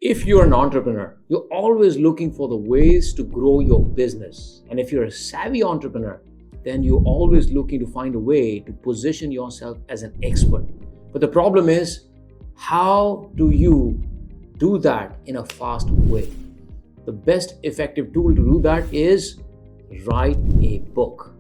If you're an entrepreneur, you're always looking for the ways to grow your business. And if you're a savvy entrepreneur, then you're always looking to find a way to position yourself as an expert. But the problem is, how do you do that in a fast way? The best effective tool to do that is write a book.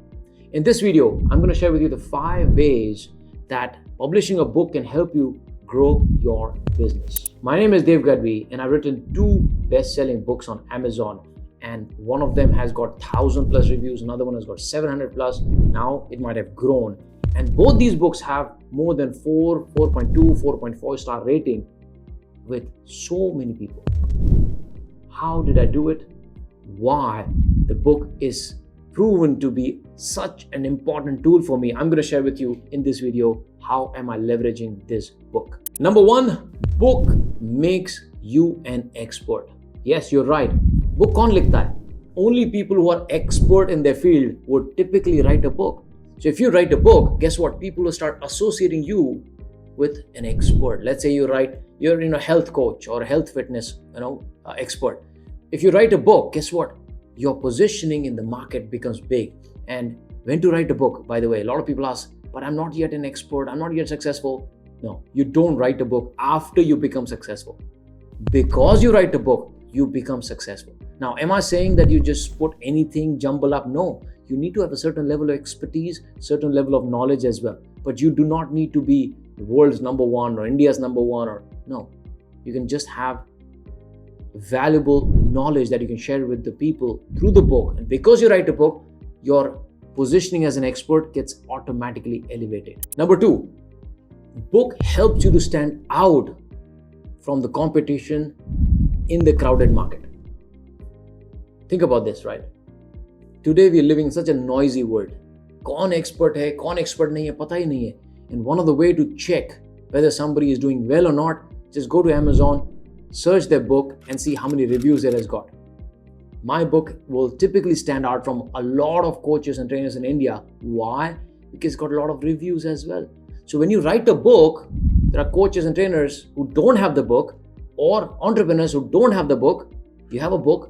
In this video, I'm going to share with you the 5 ways that publishing a book can help you grow your business. My name is 𝗪𝗪𝗪𝗏 and I've written 2 best-selling books on Amazon, and one of them has got 1,000+ reviews, another one has got 700+. Now it might have grown, and both these books have more than 4.2, 4.4 star rating with so many people. How did I do it? Why the book is proven to be such an important tool for me, I'm going to share with you in this video. How am I leveraging this book? Number 1, book makes you an expert. Yes, you're right. Book kaun likhta hai? Only people who are expert in their field would typically write a book. So if you write a book, guess what? People will start associating you with an expert. Let's say you're a health coach or a health fitness expert. If you write a book, guess what? Your positioning in the market becomes big. And when to write a book, by the way, a lot of people ask, but I'm not yet an expert, I'm not yet successful. No, you don't write a book after you become successful. Because you write a book, you become successful. Now, am I saying that you just put anything, jumble up? No, you need to have a certain level of expertise, certain level of knowledge as well. But you do not need to be the world's #1 or India's #1 no. You can just have valuable knowledge that you can share with the people through the book. And because you write a book, your positioning as an expert gets automatically elevated. Number 2, book helps you to stand out from the competition in the crowded market. Think about this, right? Today we are living in such a noisy world. Kaun expert hai, kaun expert nahi hai, pata hi nahi hai. And one of the way to check whether somebody is doing well or not, just go to Amazon, search their book and see how many reviews it has got. My book will typically stand out from a lot of coaches and trainers in India. Why? Because it's got a lot of reviews as well. So when you write a book, there are coaches and trainers who don't have the book, or entrepreneurs who don't have the book. You have a book,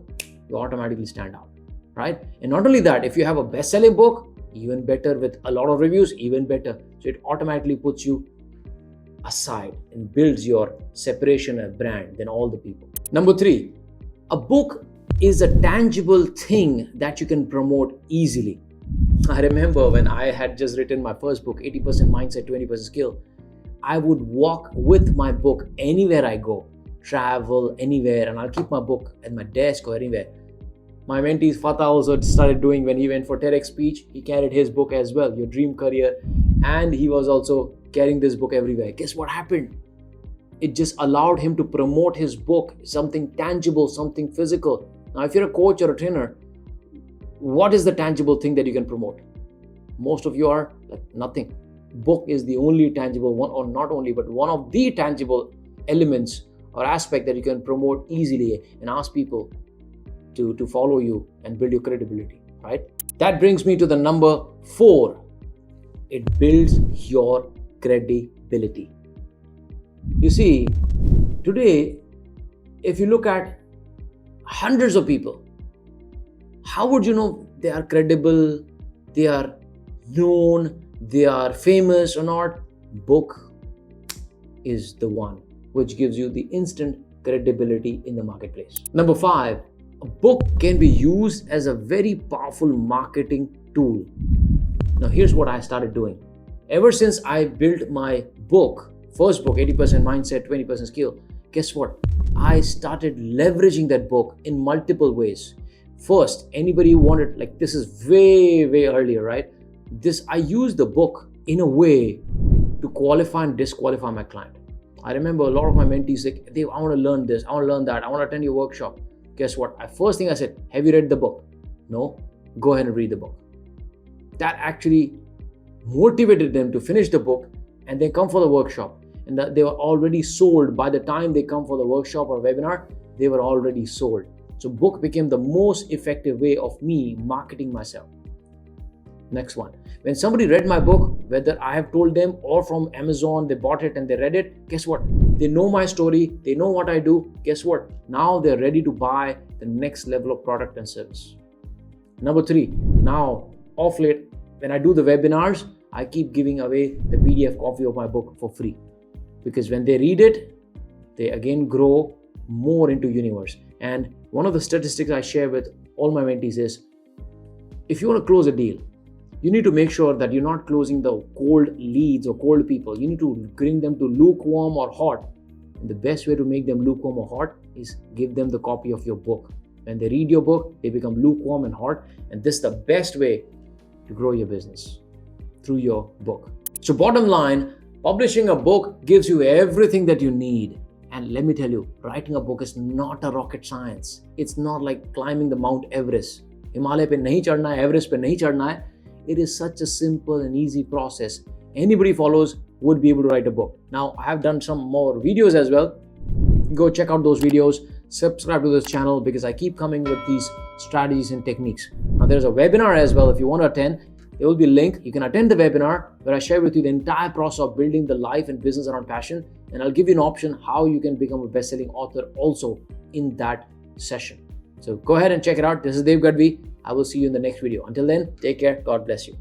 you automatically stand out, right? And not only that, if you have a best-selling book, even better, with a lot of reviews, even better. So it automatically puts you aside and builds your separation and brand than all the people. Number 3, a book is a tangible thing that you can promote easily. I remember when I had just written my first book, 80% Mindset, 20% Skill, I would walk with my book anywhere I go, travel anywhere, and I'll keep my book at my desk or anywhere. My mentee Fatah also started doing, when he went for TEDx speech, he carried his book as well, Your Dream Career, and he was also carrying this book everywhere. Guess what happened? It just allowed him to promote his book, something tangible, something physical. Now, if you're a coach or a trainer, what is the tangible thing that you can promote? Most of you are like nothing. Book is the only tangible one, or not only, but one of the tangible elements or aspect that you can promote easily and ask people to follow you and build your credibility, right? That brings me to the number 4. It builds your credibility. You see, today, if you look at hundreds of people, how would you know they are credible, they are known, they are famous or not? Book is the one which gives you the instant credibility in the marketplace. Number 5, a book can be used as a very powerful marketing tool. Now here's what I started doing. Ever since I built my book, first book, 80% Mindset, 20% Skill, guess what? I started leveraging that book in multiple ways. First, anybody who wanted, like, this is way earlier, right? I used the book in a way to qualify and disqualify my client. I remember a lot of my mentees say, Dave, I want to learn this, I want to learn that, I want to attend your workshop. Guess what? First thing I said, have you read the book? No? Go ahead and read the book. That actually motivated them to finish the book and then come for the workshop. And that they were already sold. By the time they come for the workshop or webinar, they were already sold. So book became the most effective way of me marketing myself. Next one. When somebody read my book, whether I have told them or from Amazon, they bought it and they read it, guess what? They know my story, they know what I do. Guess what? Now they're ready to buy the next level of product and service. Number 3, now off late, when I do the webinars, I keep giving away the PDF copy of my book for free. Because when they read it, they again grow more into universe. And one of the statistics I share with all my mentees is, if you want to close a deal, you need to make sure that you're not closing the cold leads or cold people. You need to bring them to lukewarm or hot. And the best way to make them lukewarm or hot is give them the copy of your book. When they read your book, they become lukewarm and hot. And this is the best way to grow your business, through your book. So bottom line, publishing a book gives you everything that you need. And let me tell you, writing a book is not a rocket science. It's not like climbing the Mount Everest. Himalaya pe nahi chadna hai, Everest pe nahi chadna hai. It is such a simple and easy process. Anybody follows would be able to write a book. Now, I have done some more videos as well. Go check out those videos. Subscribe to this channel because I keep coming with these strategies and techniques. Now, there's a webinar as well. If you want to attend, there will be a link. You can attend the webinar where I share with you the entire process of building the life and business around passion. And I'll give you an option how you can become a best-selling author also in that session. So go ahead and check it out. This is 𝗪𝗵𝗕𝗲. I will see you in the next video. Until then, take care. God bless you.